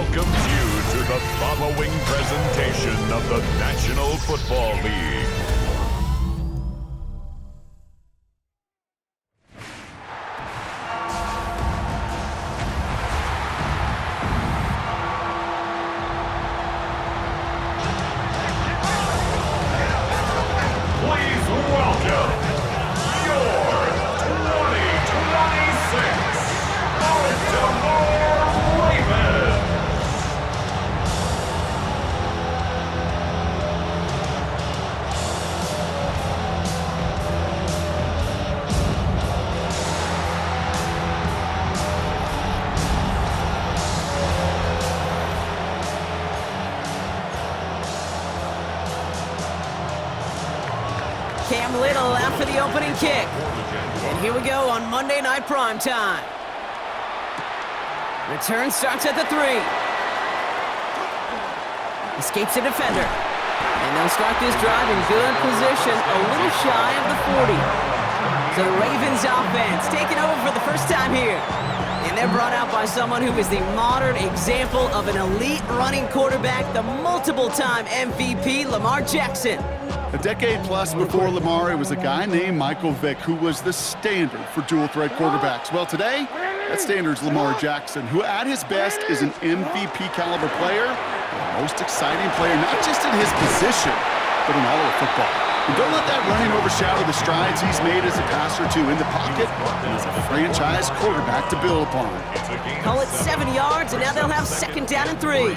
welcomes you to the following presentation of the National Football League. Please welcome your 2026 Baltimore Ravens. Cam Little out for the opening kick. And here we go on Monday Night Primetime. Return starts at the 3. Escapes a defender. And they'll start this drive in good position, a little shy of the 40. So the Ravens offense taking over for the first time here. And they're brought out by someone who is the modern example of an elite running quarterback, the multiple-time MVP, Lamar Jackson. A decade plus before Lamar, it was a guy named Michael Vick who was the standard for dual-threat quarterbacks. Well, today, that standard's Lamar Jackson, who at his best is an MVP-caliber player, the most exciting player, not just in his position, but in all of football. And don't let that running overshadow the strides he's made as a passer, too, in the pocket and as a franchise quarterback to build upon. Call it 7 yards, and now they'll have second down and 3.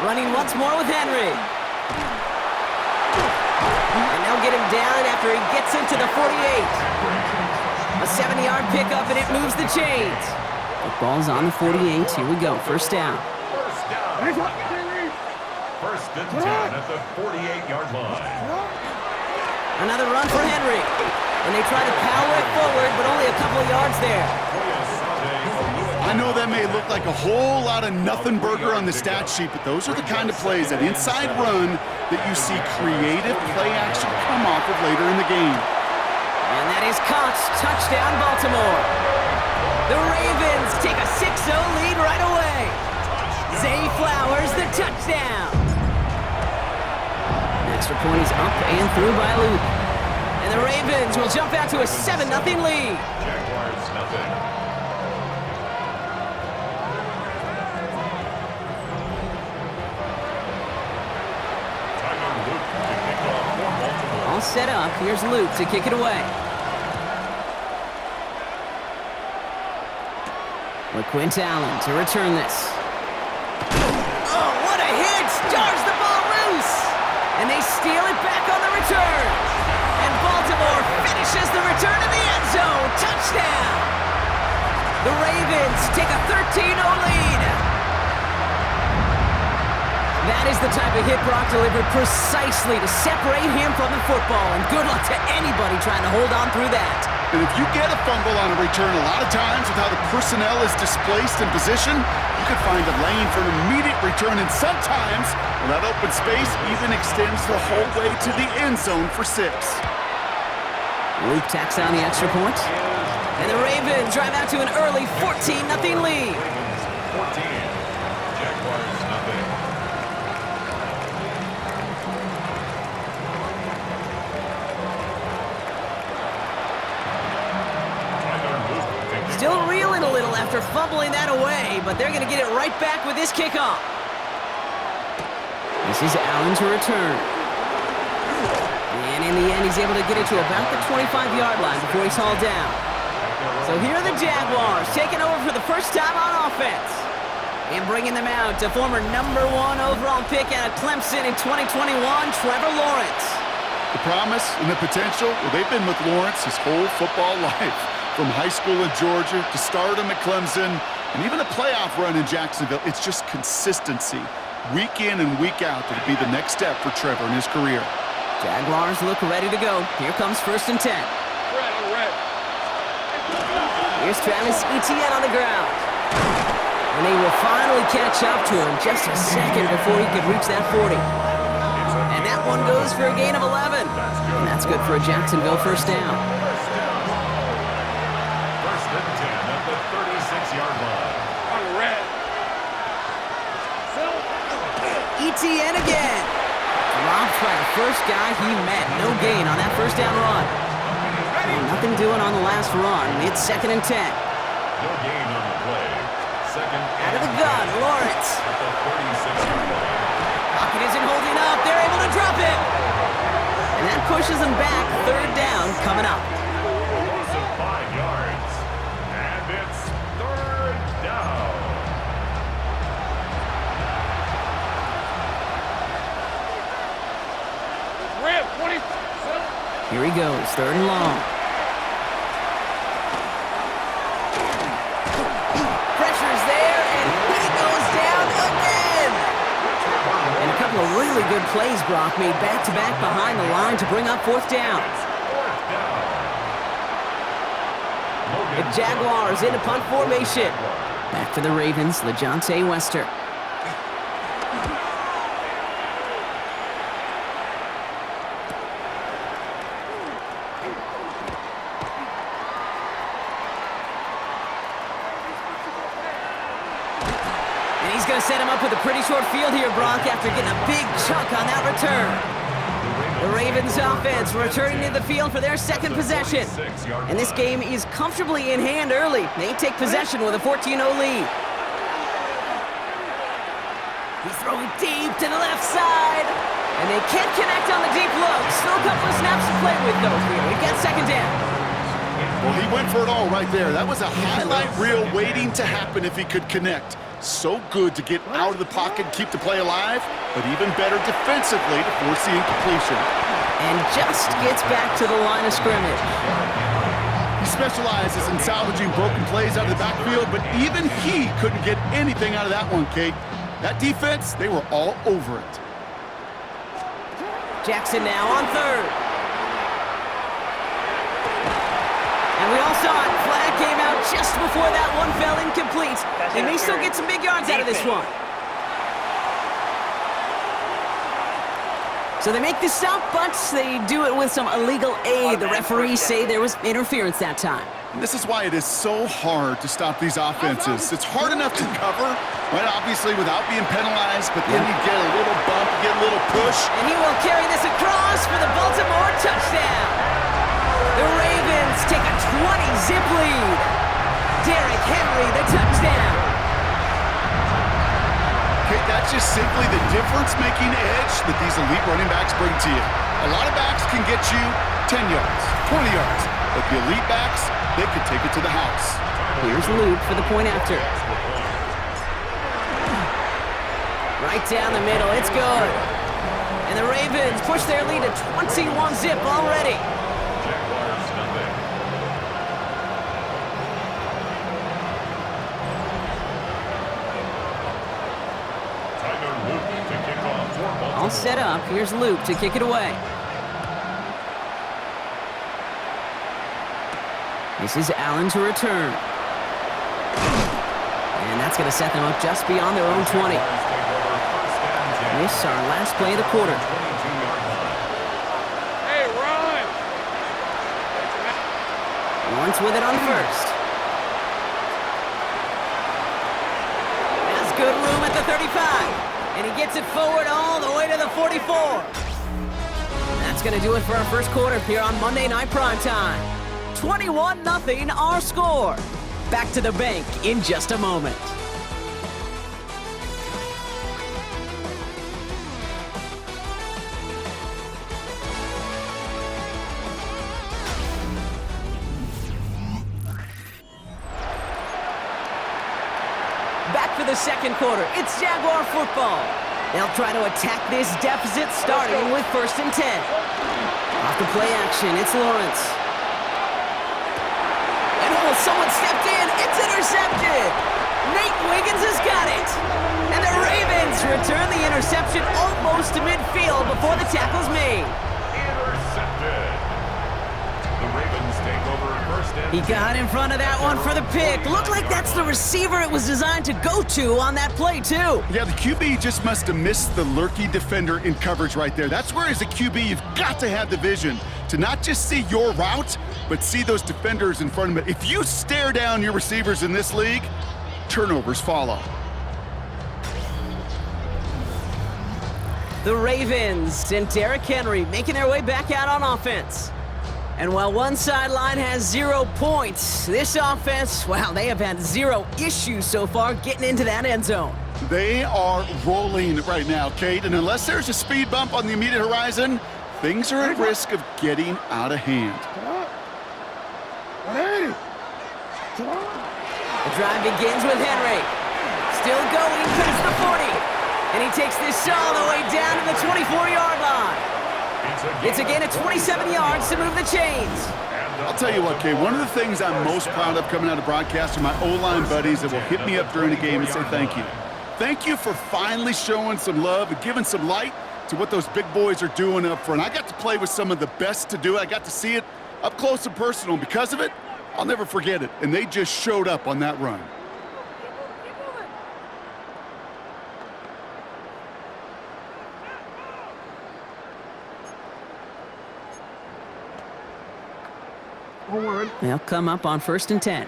Running once more with Henry. And they'll get him down after he gets into the 48. A 7-yard pickup, and it moves the chains. The ball's on the 48. Here we go. First down. First and 10 at the 48-yard line. Another run for Henry. And they try to power it forward, but only a couple of yards there. I know that may look like a whole lot of nothing burger on the stat sheet, but those are the kind of plays, that inside run, that you see creative play action come off of later in the game. And that is caught. Touchdown, Baltimore. The Ravens take a 6-0 lead right away. Zay Flowers, the touchdown. The extra point is up and through by Luke. And the Ravens will jump out to a 7-0 lead. Jaguars nothing. All set up. Here's Luke to kick it away. LaQuint Allen to return this. Oh, what a hit! Stars the ball loose! And they steal it back on the return. And Baltimore finishes the return in the end zone. Touchdown! The Ravens take a 13-0 lead. That is the type of hit Brock delivered precisely to separate him from the football. And good luck to anybody trying to hold on through that. And if you get a fumble on a return, a lot of times with how the personnel is displaced in position, you could find a lane for an immediate return. And sometimes, well, that open space even extends the whole way to the end zone for 6. Luke tacks on the extra point. And the Ravens drive out to an early 14-0 lead. 14. Jaguars nothing. Still reeling a little after fumbling that away, but they're going to get it right back with this kickoff. This is Allen to return. And in the end, he's able to get it to about the 25-yard line before he's hauled down. So here are the Jaguars taking over for the first time on offense. And bringing them out to former #1 overall pick out of Clemson in 2021, Trevor Lawrence. The promise and the potential, well, they've been with Lawrence his whole football life. From high school in Georgia to stardom at Clemson and even a playoff run in Jacksonville, it's just consistency. Week in and week out, that'll be the next step for Trevor in his career. Jaguars look ready to go. Here comes first and 10. Here's Travis Etienne on the ground. And they will finally catch up to him just a second before he could reach that 40. And that one goes for a gain of 11. And that's good for a Jacksonville first down. ETN again. Dropped by the first guy he met. No gain on that first down run. And nothing doing on the last run. It's 2nd and 10. No gain on the play. Second. Out of the gun, Lawrence. At the 36-yard line. Pocket isn't holding up. They're able to drop it. And that pushes them back. 3rd down coming up. Loss of 5 yards. And it's 3rd down. Here he goes, 3rd and long. Pressure's there, and he goes down again. And a couple of really good plays Brock made back-to-back behind the line to bring up 4th down. The Jaguars in a punt formation. Back to the Ravens, LeJohntay Wester. And he's going to set him up with a pretty short field here, Brock, after getting a big chunk on that return. The Ravens offense returning to the field for their 2nd possession. And this game is comfortably in hand early. They take possession with a 14-0 lead. He's throwing deep to the left side. And they can't connect on the deep look. Still a couple of snaps to play with, though, here. We got 2nd down. Well, he went for it all right there. That was a highlight reel waiting to happen if he could connect. So good to get out of the pocket and keep the play alive, but even better defensively to force the incompletion. And just gets back to the line of scrimmage. He specializes in salvaging broken plays out of the backfield, but even he couldn't get anything out of that one, Kate. That defense, they were all over it. Jackson now on 3rd. And we all saw it. Flag came out just before that one fell incomplete. They may still get some big yards out of this one. So they make the stop, but they do it with some illegal aid. The referees say there was interference that time. And this is why it is so hard to stop these offenses. It's hard enough to cover, right, obviously, without being penalized, but then you get a little bump, you get a little push. And he will carry this across for the Baltimore touchdown. The Ravens take a 20-zip lead. Derrick Henry, the touchdown. Okay, that's just simply the difference-making edge that these elite running backs bring to you. A lot of backs can get you 10 yards, 20 yards, but the elite backs, they can take it to the house. Here's Luke for the point after. Right down the middle, it's good. And the Ravens push their lead to 21-zip already. Jaguars nothing. Tyler Luke to kick off for Baltimore. All set up. Here's Luke to kick it away. This is Allen to return. And that's going to set them up just beyond their own 20. This is our last play of the quarter. Hey, run! Lawrence with it on 1st. Has good room at the 35. And he gets it forward all the way to the 44. That's going to do it for our first quarter here on Monday Night Primetime. 21-0 our score. Back to the bank in just a moment. Back for the second quarter. It's Jaguar football. They'll try to attack this deficit starting with 1st and 10. Off the play action, it's Lawrence. And oh, someone stepped in. It's intercepted. Nate Wiggins has got it. And the Ravens return the interception almost to midfield before the tackle's made. Intercepted. The Ravens take over first and He got in front of that one for the pick. Looked like that's the receiver it was designed to go to on that play, too. Yeah, the QB just must have missed the lurky defender in coverage right there. That's where, as a QB, you've got to have the vision to not just see your route, but see those defenders in front of it. If you stare down your receivers in this league, turnovers follow. the Ravens and Derrick Henry making their way back out on offense. And while one sideline has 0 points, this offense, wow, they have had 0 issues so far getting into that end zone. They are rolling right now, Kate, and unless there's a speed bump on the immediate horizon, things are at risk of getting out of hand. The drive begins with Henry. Still going, cuts the 40. And he takes this all the way down to the 24-yard line. It's a gain of 27 yards to move the chains. I'll tell you what, Kate, one of the things I'm most proud of coming out of broadcast are my O-line buddies that will hit me up during the game and say thank you. Thank you for finally showing some love and giving some light to what those big boys are doing up front. I got to play with some of the best to do it. I got to see it up close and personal. And because of it, I'll never forget it. And they just showed up on that run. They'll come up on 1st and 10.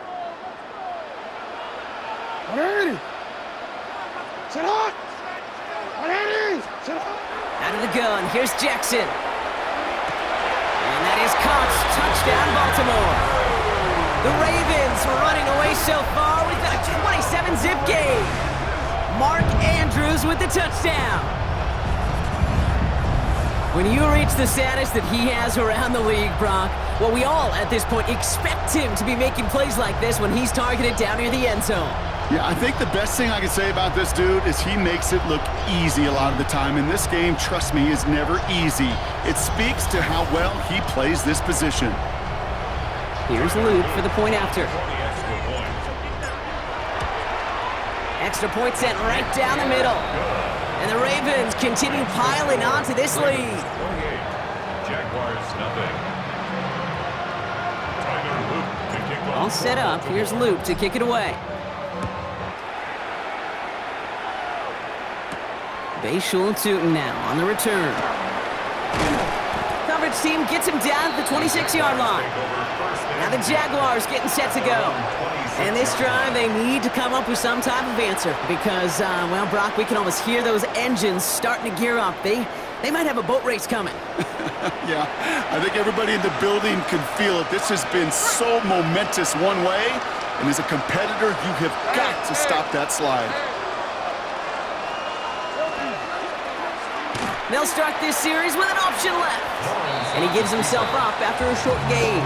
Out of the gun, here's Jackson. And that is caught. Touchdown, Baltimore. The Ravens were running away so far. We've got a 27-zip game. Mark Andrews with the touchdown. When you reach the status that he has around the league, Brock, well, we all, at this point, expect him to be making plays like this when he's targeted down near the end zone. Yeah, I think the best thing I can say about this dude is he makes it look easy a lot of the time. And this game, trust me, is never easy. It speaks to how well he plays this position. Here's Luke for the point after. Extra point sent right down the middle. And the Ravens continue piling onto this lead. Jaguars nothing. All set up. Here's Luke to kick it away. Bayshul and Tootin now on the return. Coverage team gets him down to the 26-yard line. Now the Jaguars getting set to go. And this drive, they need to come up with some type of answer because, well, Brock, we can almost hear those engines starting to gear up. They might have a boat race coming. Yeah, I think everybody in the building can feel it. This has been so momentous one way, and as a competitor, you have got to stop that slide. They'll start this series with an option left. And he gives himself up after a short gain.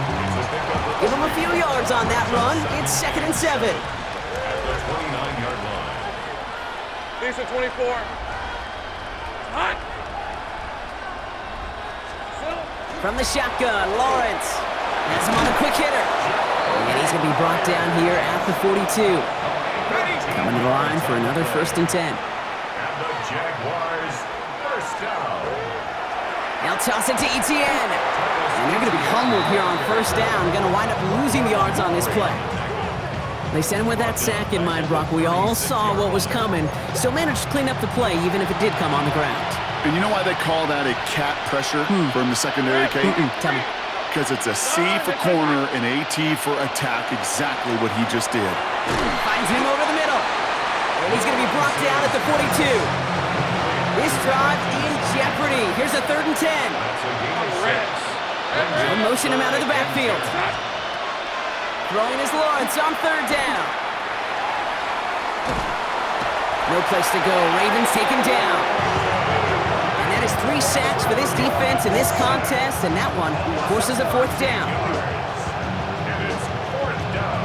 Give him a few yards on that run. It's 2nd and 7. At the 29-yard line. Decent 24. Hot. From the shotgun, Lawrence. Has him on the quick hitter. And he's going to be brought down here at the 42. Coming to the line for another 1st and 10. And the Jaguars first down. They'll toss it to Etienne. And they're going to be humbled here on 1st down. Going to wind up losing yards on this play. They sent him with that sack in mind, Brock. We all saw what was coming. Still managed to clean up the play, even if it did come on the ground. And you know why they call that a cat pressure from the secondary, Kate? Tell me. Because it's a C for corner and AT for attack, exactly what he just did. Finds him over the middle. And he's going to be brought down at the 42. This drive in jeopardy. Here's a 3rd and 10. They'll motion him out of the backfield. Throwing is Lawrence on 3rd down. No place to go. Ravens taken down. And that is 3 sacks for this defense in this contest, and that one forces a 4th down. And it's 4th down.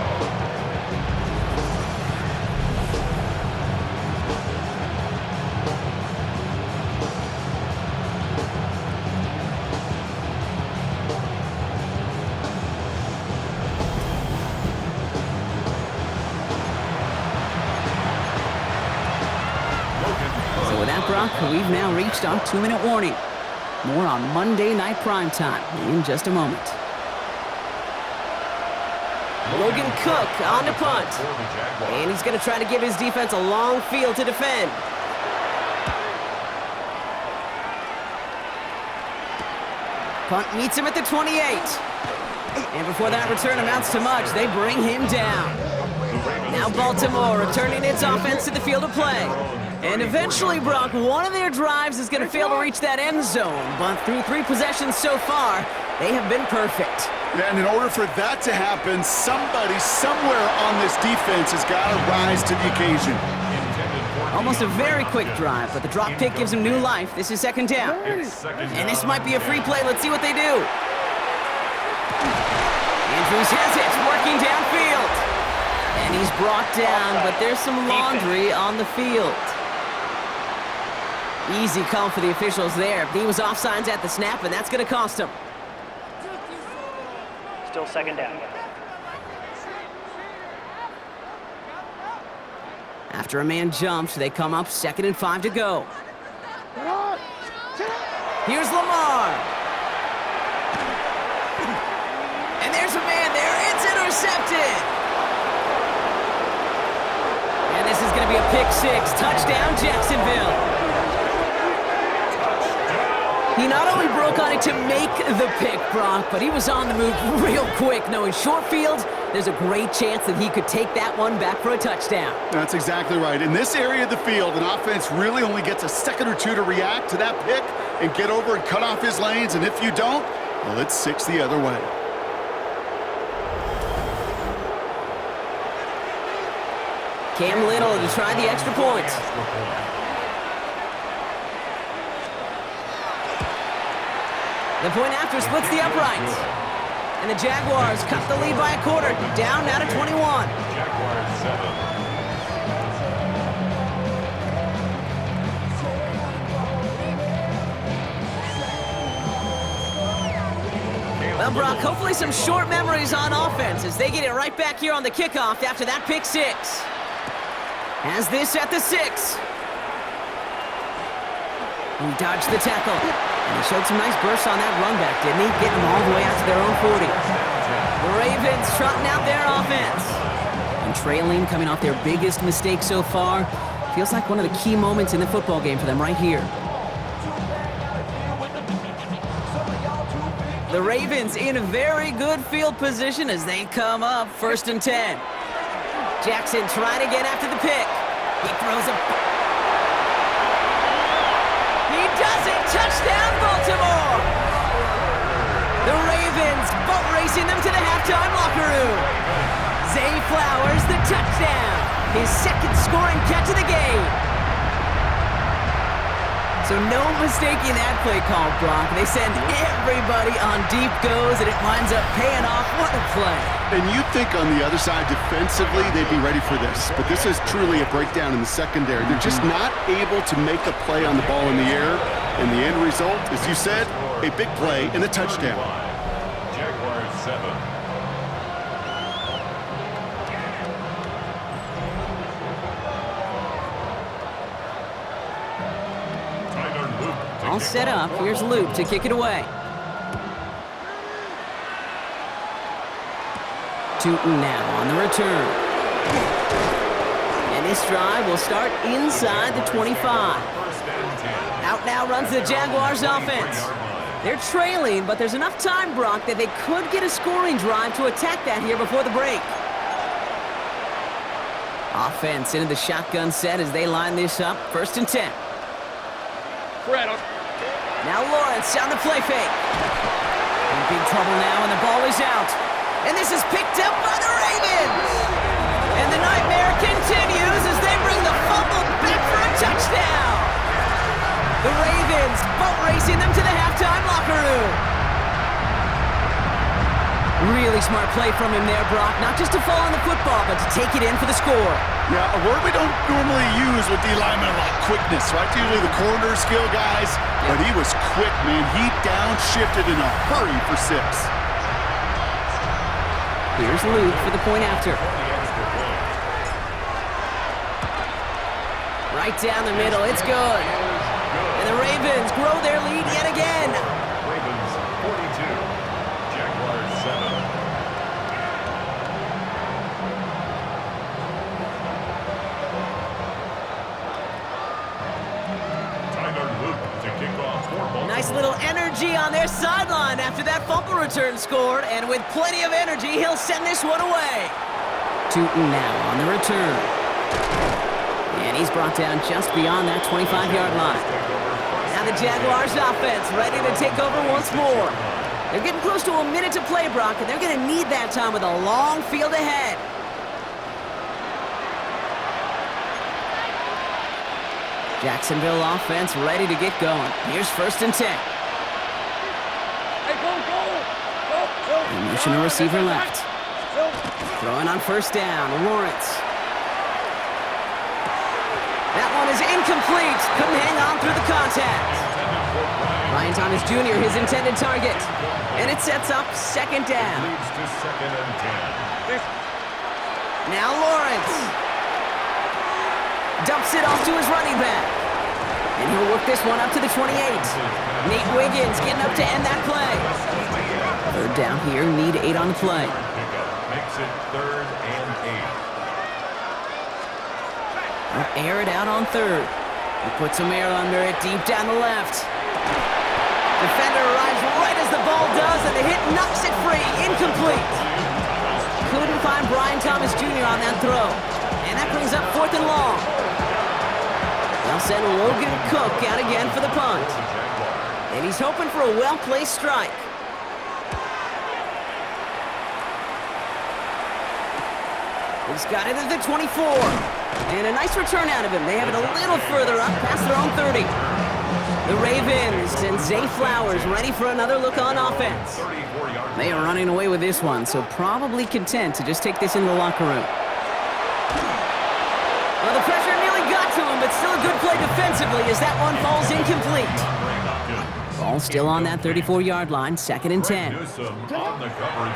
So with that, Brock, we've now reached our 2-minute warning. More on Monday Night Primetime in just a moment. Logan Cook on the punt. And he's going to try to give his defense a long field to defend. Punt meets him at the 28. And before that return amounts to much, they bring him down. Now Baltimore returning its offense to the field of play. And eventually, Brock, one of their drives is going to fail to reach that end zone. But through 3 possessions so far, they have been perfect. Yeah, and in order for that to happen, somebody somewhere on this defense has got to rise to the occasion. Almost a very quick drive, but the drop pick gives him new life. This is second down. And this might be a free play. Let's see what they do. Andrews has it, working downfield. And he's brought down, but there's some laundry on the field. Easy call for the officials there. He was offsides at the snap, and that's going to cost him. Still second down. After a man jumps, they come up 2nd and 5 to go. Here's Lamar. And there's a man there. It's intercepted. And this is going to be a pick 6. Touchdown, Jacksonville. He not only broke on it to make the pick, Brock, but he was on the move real quick. Knowing short field, there's a great chance that he could take that one back for a touchdown. That's exactly right. In this area of the field, an offense really only gets a second or two to react to that pick and get over and cut off his lanes. And if you don't, well, it's 6 the other way. Cam Little to try the extra point. The point after splits the uprights. And the Jaguars cut the lead by a quarter. Down now to 21. Jaguars 7. Well, Brock, hopefully some short memories on offense as they get it right back here on the kickoff after that pick 6. Has this at the 6. He dodged the tackle. And he showed some nice bursts on that run back, didn't he? Getting them all the way out to their own 40. The Ravens trotting out their offense. And trailing, coming off their biggest mistake so far. Feels like one of the key moments in the football game for them right here. The Ravens in a very good field position as they come up 1st and 10. Jackson trying to get after the pick. He throws a... He does it! Touchdown, Baltimore! The Ravens boat racing them to the halftime locker room. Zay Flowers, the touchdown. His 2nd scoring catch of the game. So no mistaking that play call, Brock. They send everybody on deep goes, and it winds up paying off. What a play. And you'd think on the other side, defensively, they'd be ready for this. But this is truly a breakdown in the secondary. They're just not able to make a play on the ball in the air. And the end result, as you said, a big play and a touchdown. Jaguars 7. All set up. Here's Luke to kick it away. Tootin now on the return. And this drive will start inside the 25. Out now runs the Jaguars offense. They're trailing, but there's enough time, Brock, that they could get a scoring drive to attack that here before the break. Offense into the shotgun set as they line this up. 1st and 10. Now Lawrence on the play fake. In big trouble now, and the ball is out. And this is picked up by the Ravens. And the nightmare continues as they bring the fumble back for a touchdown. The Ravens boat racing them to the halftime locker room. Really smart play from him there, Brock. Not just to fall on the football, but to take it in for the score. Yeah, a word we don't normally use with the linemen, like quickness, right? Usually the corner skill guys, but he was quick, man. He downshifted in a hurry for 6. Here's Luke for the point after. Right down the middle, it's good. And the Ravens grow their lead yet again. Ravens 42. Jaguars 7. Nice little energy on their sideline after that fumble return scored, and with plenty of energy, he'll send this one away. Tootin now on the return. And He's brought down just beyond that 25-yard line. Now the Jaguars offense ready to take over once more. They're getting close to a minute to play, Brock, and they're going to need that time with a long field ahead. Jacksonville offense ready to get going. Here's 1st and 10. Hey, go. Motion a receiver left. Throwing on 1st down, Lawrence. That one is incomplete. Couldn't hang on through the contact. Ryan Thomas Jr., his intended target. And it sets up 2nd down. Leads to 2nd and 10. Now Lawrence. Dumps it off to his running back. And he'll work this one up to the 28. Nate Wiggins getting up to end that play. 3rd down here, need 8 on the play. Makes it 3rd and 8. They'll air it out on 3rd. He puts some air under it deep down the left. Defender arrives right as the ball does, and the hit knocks it free. Incomplete. Couldn't find Brian Thomas Jr. on that throw. And that brings up 4th and long. They'll send Logan Cook out again for the punt. And he's hoping for a well-placed strike. He's got it at the 24. And a nice return out of him. They have it a little further up past their own 30. The Ravens and Zay Flowers ready for another look on offense. They are running away with this one, so probably content to just take this into the locker room. Well, the pressure nearly got to him, but still a good play defensively as that one falls incomplete. Ball still on that 34-yard line, 2nd and 10.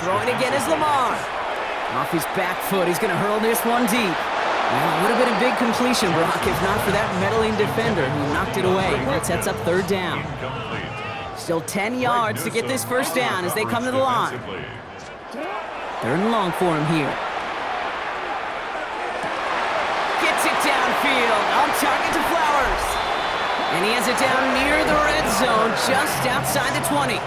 Throwing again is Lamar. Off his back foot, he's going to hurl this one deep. Well, it would have been a big completion, Brock, if not for that meddling defender who knocked it away. That sets up 3rd down. Still 10 yards to get this 1st down as they come to the line. 3rd and long for him here. Gets it downfield, on target to Flowers. And he has it down near the red zone, just outside the 20.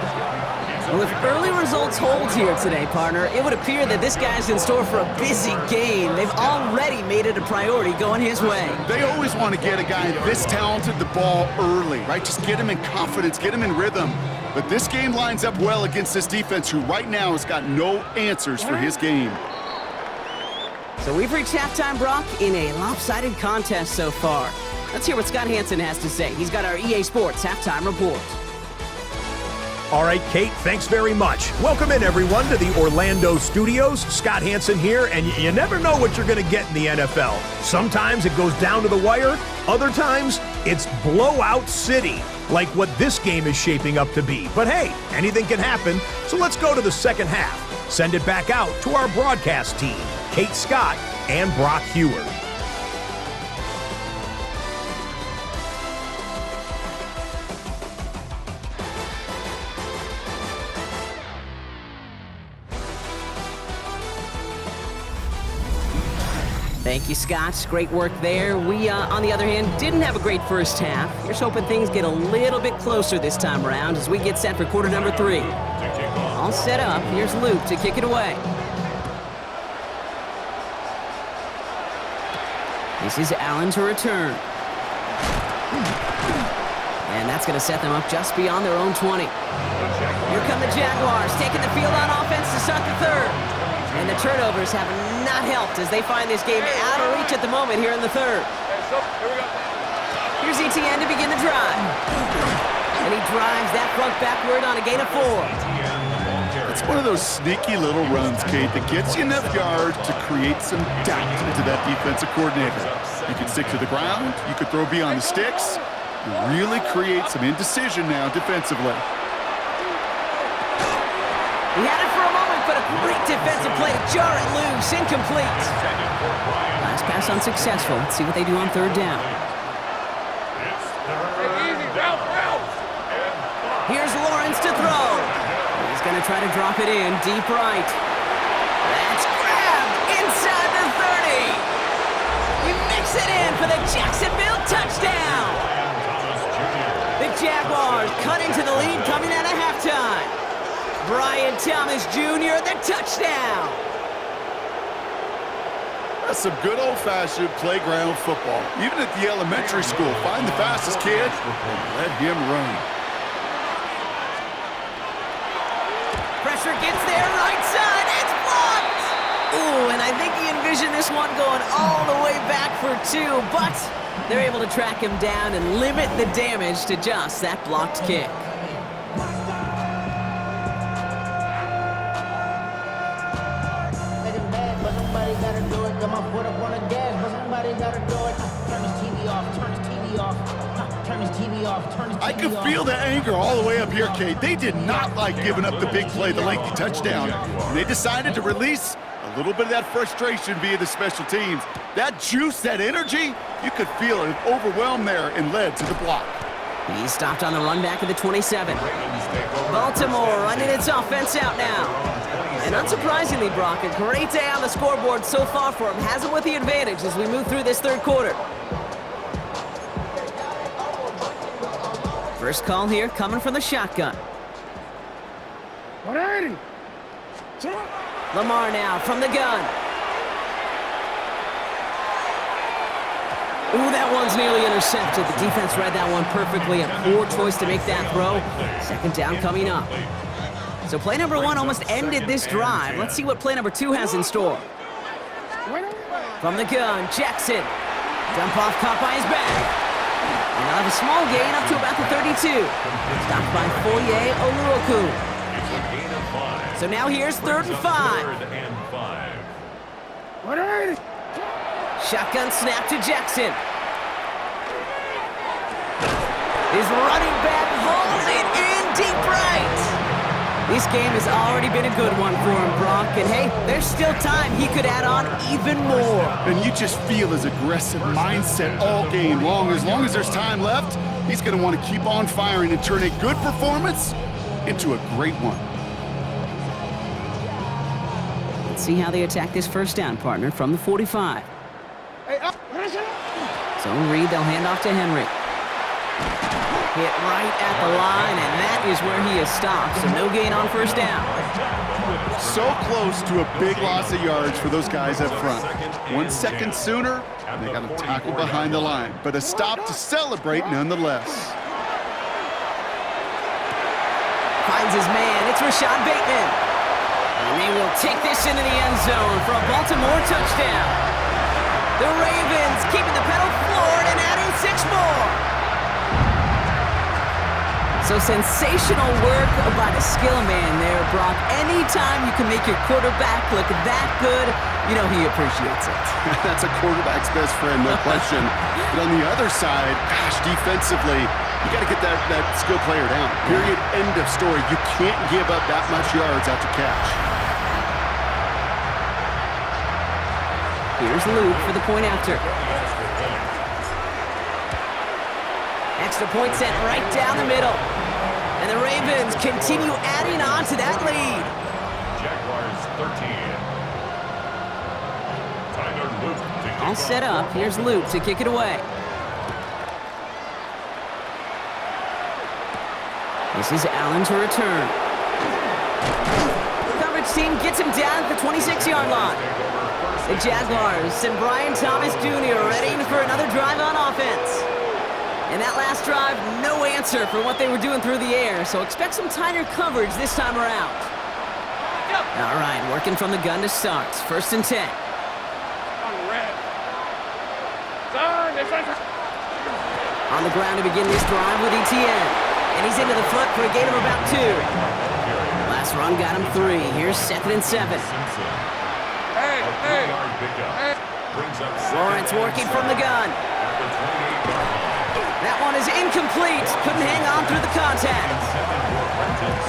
Well, if early results hold here today, partner, it would appear that this guy's in store for a busy game. They've already made it a priority going his way. They always want to get a guy this talented the ball early, right? Just get him in confidence, get him in rhythm. But this game lines up well against this defense who right now has got no answers for his game. So we've reached halftime, Brock, in a lopsided contest so far. Let's hear what Scott Hansen has to say. He's got our EA Sports halftime report. All right, Kate, thanks very much. Welcome in, everyone, to the Orlando studios. Scott Hansen here, and you never know what you're going to get in the NFL. Sometimes it goes down to the wire. Other times, it's blowout city, like what this game is shaping up to be. But hey, anything can happen, so let's go to the 2nd half. Send it back out to our broadcast team, Kate Scott and Brock Hewer. Thank you, Scott. Great work there. We, on the other hand, didn't have a great 1st half. Here's hoping things get a little bit closer this time around as we get set for quarter number 3. All set up. Here's Luke to kick it away. This is Allen to return. And that's going to set them up just beyond their own 20. Here come the Jaguars, taking the field on offense to start the 3rd. And the turnovers have not helped as they find this game out of reach at the moment here in the 3rd. Here's ETN to begin the drive. And he drives that front backward on a gain of 4. It's one of those sneaky little runs, Kate, that gets you enough yards to create some doubt into that defensive coordinator. You can stick to the ground, you could throw beyond the sticks, really create some indecision now defensively. He had it for a moment, but a great defensive play to jar it loose. Incomplete. Last pass unsuccessful. Let's see what they do on 3rd down. Here's Lawrence to throw. He's going to try to drop it in deep right. That's grabbed inside the 30. He makes it in for the Jacksonville touchdown. The Jaguars cut into the lead coming out of halftime. Brian Thomas Jr., the touchdown. That's some good old-fashioned playground football. Even at the elementary school, find the fastest kid and let him run. Pressure gets there, right side, it's blocked! Ooh, and I think he envisioned this one going all the way back for 2, but they're able to track him down and limit the damage to just that blocked kick. I can feel the anger all the way up here, Kate. They did not like giving up the big play, the lengthy touchdown. And they decided to release a little bit of that frustration via the special teams. That juice, that energy, you could feel it overwhelmed there and led to the block. He stopped on the run back at the 27. Baltimore running its offense out now. And unsurprisingly, Brock, a great day on the scoreboard so far for him. Has him with the advantage as we move through this third quarter. First call here coming from the shotgun. 180. Lamar now from the gun. Ooh, that one's nearly intercepted. The defense read that one perfectly. A poor choice to make that throw. Second down coming up. So play number 1 almost ended this drive. Let's see what play number 2 has in store. From the gun, Jackson. Dump off, caught by his back. And they'll have a small gain up to about the 32. Stopped by Foye Oluoku. So now here's 3rd and 5. Shotgun snap to Jackson. His running back hauls it in deep right. This game has already been a good one for him, Brock. And hey, there's still time. He could add on even more. And you just feel his aggressive mindset all game long. As long as there's time left, he's going to want to keep on firing and turn a good performance into a great one. Let's see how they attack this first down, partner, from the 45. So Reed, they'll hand off to Henry. Hit right at the line, and that is where he is stopped. So no gain on first down. So close to a big loss of yards for those guys up front. 1 second sooner, they got a tackle behind the line, but a stop to celebrate nonetheless. Finds his man. It's Rashad Bateman. And they will take this into the end zone for a Baltimore touchdown. The Ravens keeping the pedal floored and adding 6 more. So sensational work by the skill man there, Brock. Anytime you can make your quarterback look that good, you know he appreciates it. That's a quarterback's best friend, no question. But on the other side, gosh, defensively, you got to get that skill player down. Period, end of story. You can't give up that much yards after catch. Here's Luke for the point after. Extra point sent right down the middle. And the Ravens continue adding on to that lead. Jaguars 13. Tyler Luke to kick All set up. Here's Luke to kick it away. This is Allen to return. The coverage team gets him down at the 26-yard line. The Jaguars send Brian Thomas Jr. ready for another drive on offense. And that last drive, no answer for what they were doing through the air, so expect some tighter coverage this time around. All right, working from the gun to start. 1st and 10. On the ground to begin this drive with ETN. And he's into the front for a gain of about 2. Last run got him 3. Here's 2nd and 7. Lawrence working from the gun. That one is incomplete. Couldn't hang on through the contact.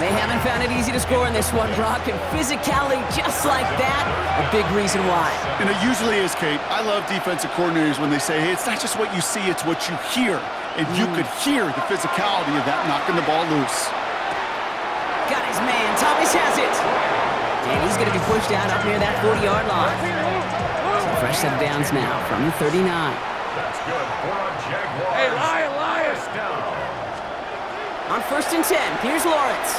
They haven't found it easy to score in this one, Brock, and physicality just like that, a big reason why. And it usually is, Kate. I love defensive coordinators when they say, hey, it's not just what you see, it's what you hear. And you could hear the physicality of that knocking the ball loose. Got his man. Thomas has it. And he's going to be pushed out up near that 40-yard line. So fresh set of downs now from the 39. That's good for a Jaguar. Hey, Elias! On 1st and 10, here's Lawrence.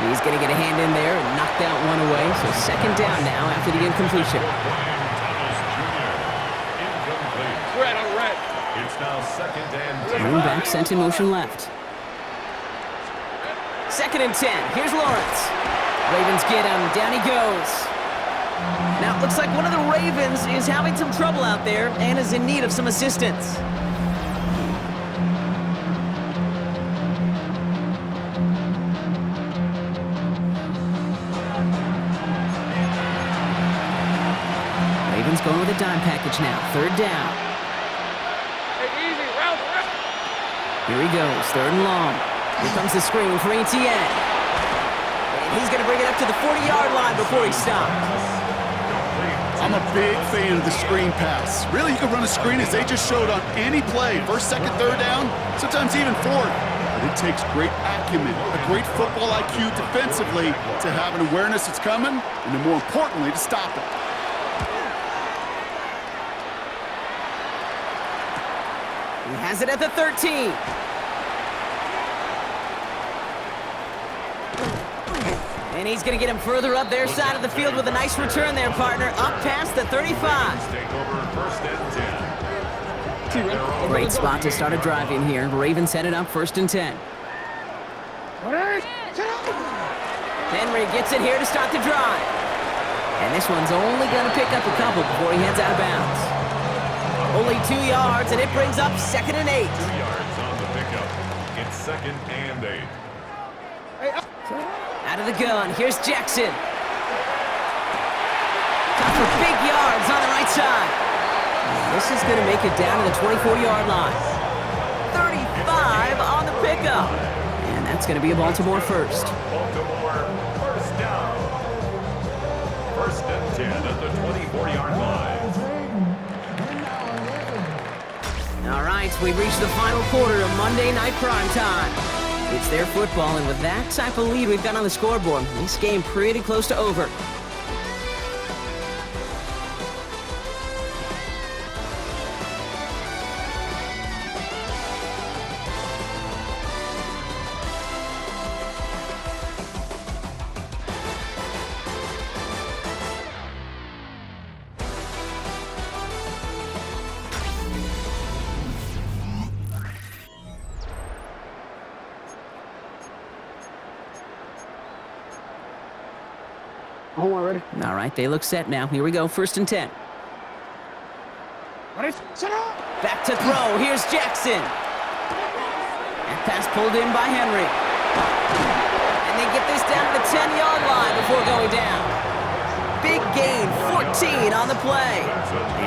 He's going to get a hand in there and knock that one away. So second down now after the incompletion. Red on red. It's now second and 10. Running back sent in motion left. Second and 10. Here's Lawrence. Ravens get him. Down he goes. Now, it looks like one of the Ravens is having some trouble out there and is in need of some assistance. Ravens going with a dime package now. Third down. Hey, easy. Round. Here he goes. Third and long. Here comes the screen for ETN. And he's going to bring it up to the 40-yard line before he stops. I'm a big fan of the screen pass. Really, you can run a screen as they just showed on any play. First, second, third down, sometimes even fourth. But it takes great acumen, a great football IQ defensively to have an awareness it's coming, and then more importantly, to stop it. He has it at the 13. And he's going to get him further up their side of the field with a nice return there, partner. Up past the 35. Take over first and 10. Great spot to start a drive in here. Ravens set it up first and 10. Henry gets it here to start the drive. And this one's only going to pick up a couple before he heads out of bounds. Only 2 yards, and it brings up second and 8. 2 yards on the pickup. It's second and 8. Out of the gun, here's Jackson. Got for big yards on the right side. This is going to make it down to the 24-yard line. 35 on the pickup. And that's going to be a Baltimore first. Baltimore first down. First and 10 at the 24-yard line. All right, we've reached the final quarter of Monday Night Prime Time. It's their football, and with that type of lead we've got on the scoreboard, this game pretty close to over. All right, they look set now. Here we go, first and 10. Back to throw. Here's Jackson. And pass pulled in by Henry. And they get this down to the 10-yard line before going down. Big gain, 14 on the play.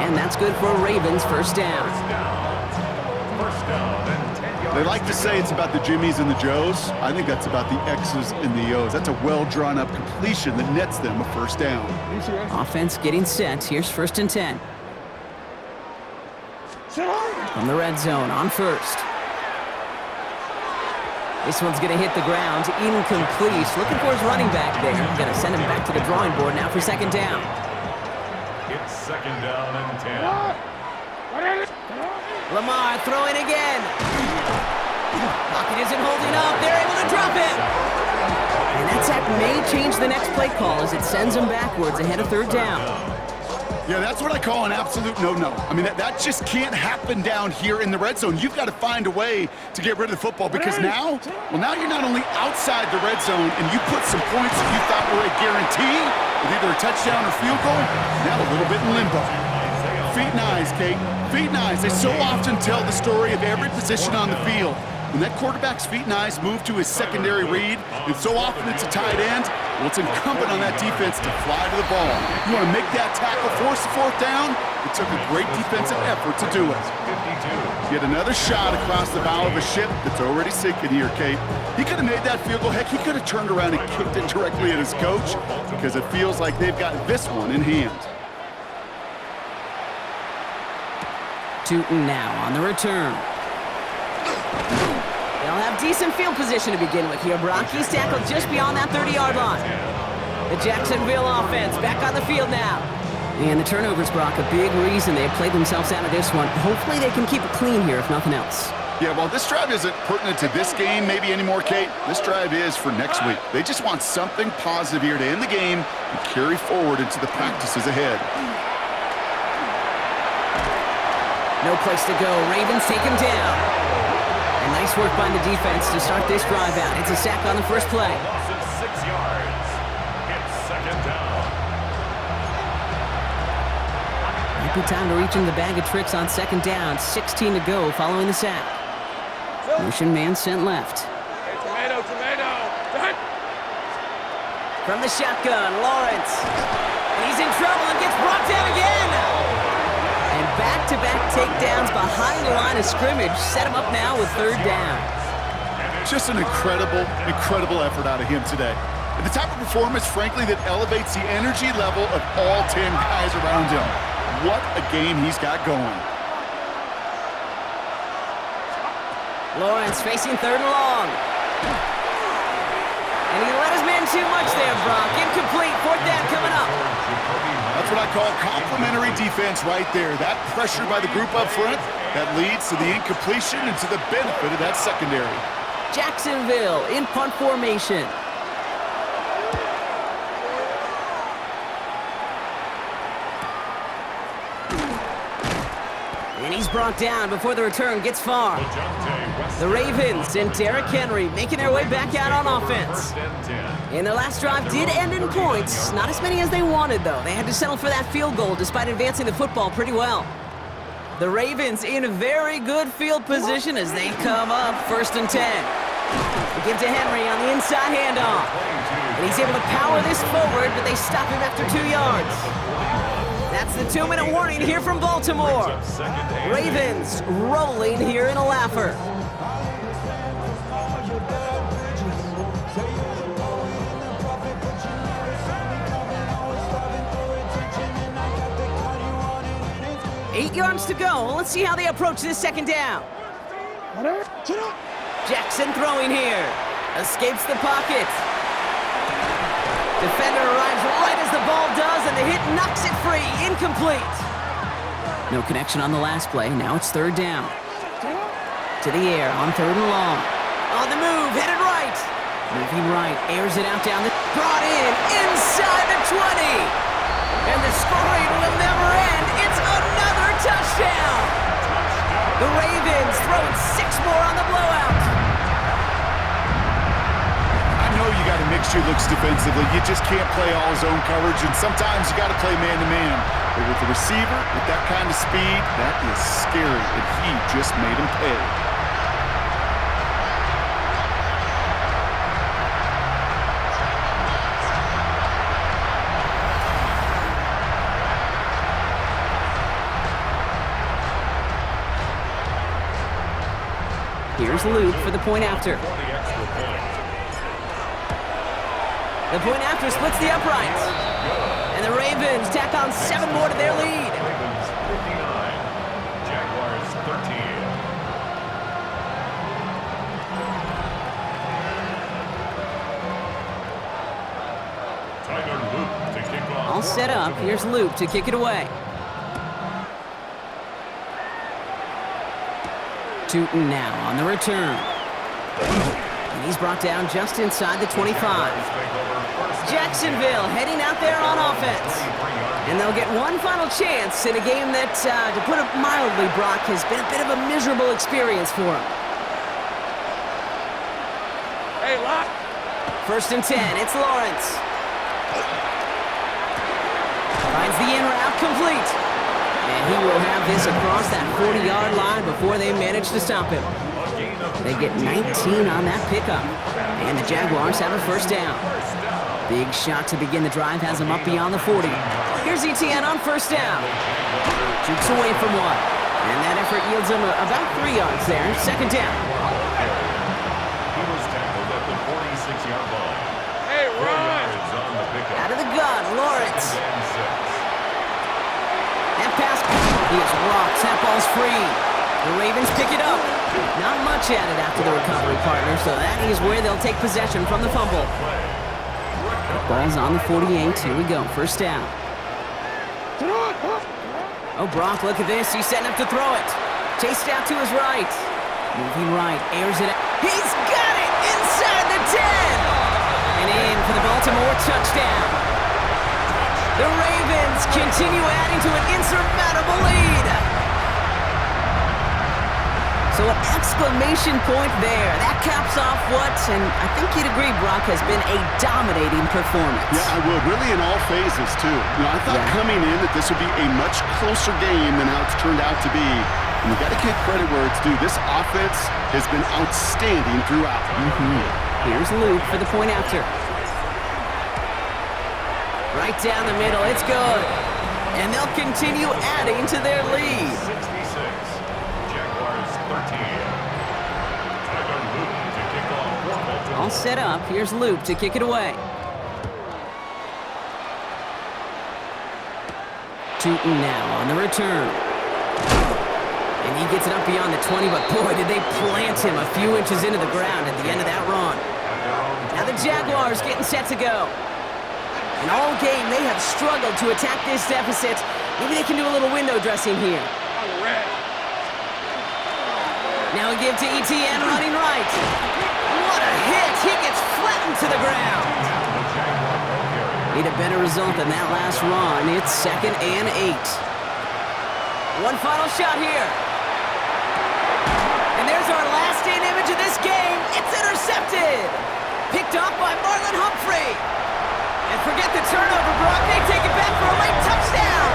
And that's good for a Ravens first down. First down and 10 yards. They like to say it's about the Jimmies and the Joes. I think that's about the X's and the O's. That's a well-drawn-up completion that nets them a first down. Offense getting set. Here's first and 10. From the red zone on first. This one's going to hit the ground. Incomplete. Looking for his running back there. Going to send him back to the drawing board now for second down. It's second down and 10. Lamar throwing again. Pocket isn't holding up. They're able to drop it. And that sack may change the next play call as it sends them backwards ahead of third down. Yeah, that's what I call an absolute no-no. I mean, that just can't happen down here in the red zone. You've got to find a way to get rid of the football because now you're not only outside the red zone and you put some points that you thought were a guarantee with either a touchdown or field goal, now a little bit in limbo. Feet and eyes, Kate. Feet and eyes. They so often tell the story of every position on the field. When that quarterback's feet and eyes move to his secondary read, and so often it's a tight end, well, it's incumbent on that defense to fly to the ball. You want to make that tackle, force the fourth down? It took a great defensive effort to do it. Yet another shot across the bow of a ship that's already sinking here, Kate. He could have made that field goal. Heck, he could have turned around and kicked it directly at his coach because it feels like they've got this one in hand. Tootin now on the return. They'll have decent field position to begin with here. Brock, he's tackled just beyond that 30-yard line. The Jacksonville offense back on the field now. And the turnovers, Brock, a big reason they have played themselves out of this one. Hopefully they can keep it clean here, if nothing else. Yeah, well, this drive isn't pertinent to this game maybe anymore, Kate. This drive is for next week. They just want something positive here to end the game and carry forward into the practices ahead. No place to go. Ravens take him down. And nice work by the defense to start this drive out. It's a sack on the first play. Loss of 6 yards. It's second down. Might be time to reach in the bag of tricks on second down. 16 to go following the sack. Motion man sent left. Hey, tomato, tomato. From the shotgun, Lawrence. He's in trouble and gets brought down again. And back-to-back takedowns behind the line of scrimmage set him up now with third down. Just an incredible effort out of him today. And the type of performance, frankly, that elevates the energy level of all 10 guys around him. What a game he's got going. Lawrence facing third and long. And he let his man too much there, Brock. Incomplete. Fourth down coming up. That's what I call complementary defense right there. That pressure by the group up front, that leads to the incompletion and to the benefit of that secondary. Jacksonville in punt formation. And he's brought down before the return gets far. The Ravens and Derrick Henry making their way back out on offense. And their last drive did end in points. Not as many as they wanted, though. They had to settle for that field goal despite advancing the football pretty well. The Ravens in a very good field position as they come up first and 10. They give to Henry on the inside handoff. And he's able to power this forward, but they stop him after 2 yards. That's the 2-minute warning here from Baltimore. Ravens rolling here in a laugher. Eight yards to go. Let's see how they approach this second down. Jackson throwing here. Escapes the pocket. Defender arrives right as the ball does, and the hit knocks it free. Incomplete. No connection on the last play. Now it's third down. To the air on third and long. On the move, headed right. Moving right, airs it out down the... Brought in, inside the 20. And the scoring will never end. It's another touchdown. The Ravens throwing 6 more on the blowout. I know you got to mix your looks defensively. You just can't play all zone coverage, and sometimes you got to play man-to-man. But with the receiver, with that kind of speed, that is scary, and he just made him pay. Here's Luke for the point after. The point after splits the uprights. And the Ravens tack on 7 more to their lead. Ravens 59, Jaguars 13. Tyler Luke to kick off. All set up. Here's Luke to kick it away. Tootin now on the return. And he's brought down just inside the 25. Jacksonville heading out there on offense. And they'll get one final chance in a game that, to put it mildly, Brock, has been a bit of a miserable experience for him. Hey, lock. First and 10, it's Lawrence. Finds the in route complete. And he will have this across that 40-yard line before they manage to stop him. They get 19 on that pickup. And the Jaguars have a first down. Big shot to begin the drive has him up beyond the 40. Here's ETN on first down. Jukes away from one. And that effort yields him about 3 yards there. Second down. He was tackled at the 46-yard line. Hey, run. On the pickup. Out of the gun, Lawrence. And 6. That pass, he is rocked. That ball's free. The Ravens pick it up. Not much added after the recovery, partner, so that is where they'll take possession from the fumble. Ball's on the 48. Here we go. First down. Oh, Brock, look at this. He's setting up to throw it. Chased out to his right. Moving right, airs it out. He's got it inside the 10! And in for the Baltimore touchdown. The Ravens continue adding to an insurmountable lead. So an exclamation point there. That caps off what, and I think you'd agree, Brock, has been a dominating performance. Yeah, I would. Really in all phases, too. I thought coming in that this would be a much closer game than how it's turned out to be. And you got to give credit where it's due. This offense has been outstanding throughout. Here's Luke for the point after. Right down the middle, it's good. And they'll continue adding to their lead. 66. Jaguars 13. Tyler Luke to kick off for Baltimore. All set up. Here's Luke to kick it away. Tootin now on the return. And he gets it up beyond the 20, but boy, did they plant him a few inches into the ground at the end of that run. Now the Jaguars getting set to go. And all game, they have struggled to attack this deficit. Maybe they can do a little window dressing here. Now a give to ETN running right. What a hit! He gets flattened to the ground. Need a better result than that last run. It's 2nd and 8. One final shot here. And there's our last in image of this game. It's intercepted. Picked off by Marlon Humphrey. And forget the turnover, Brock. They take it back for a late touchdown.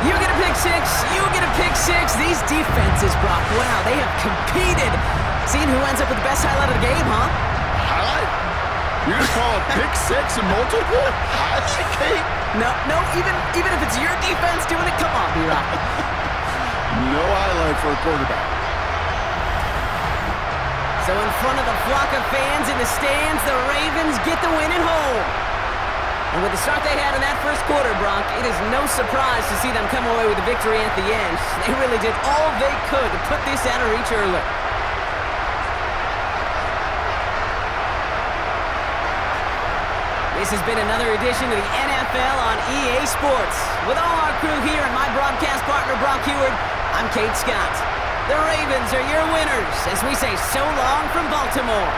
You get a pick six. You get a pick six. These defenses, Brock, wow, they have competed. Seeing who ends up with the best highlight of the game, huh? Highlight? You're going to call a pick six and multiple? Highlight, Kate? No, even if it's your defense doing it, come on, B-Rock. No highlight for a quarterback. So in front of the flock of fans in the stands, the Ravens get the win at home. And with the start they had in that first quarter, Brock, it is no surprise to see them come away with a victory at the end. They really did all they could to put this out of reach early. This has been another edition of the NFL on EA Sports. With all our crew here and my broadcast partner, Brock Heward, I'm Kate Scott. The Ravens are your winners as we say so long from Baltimore.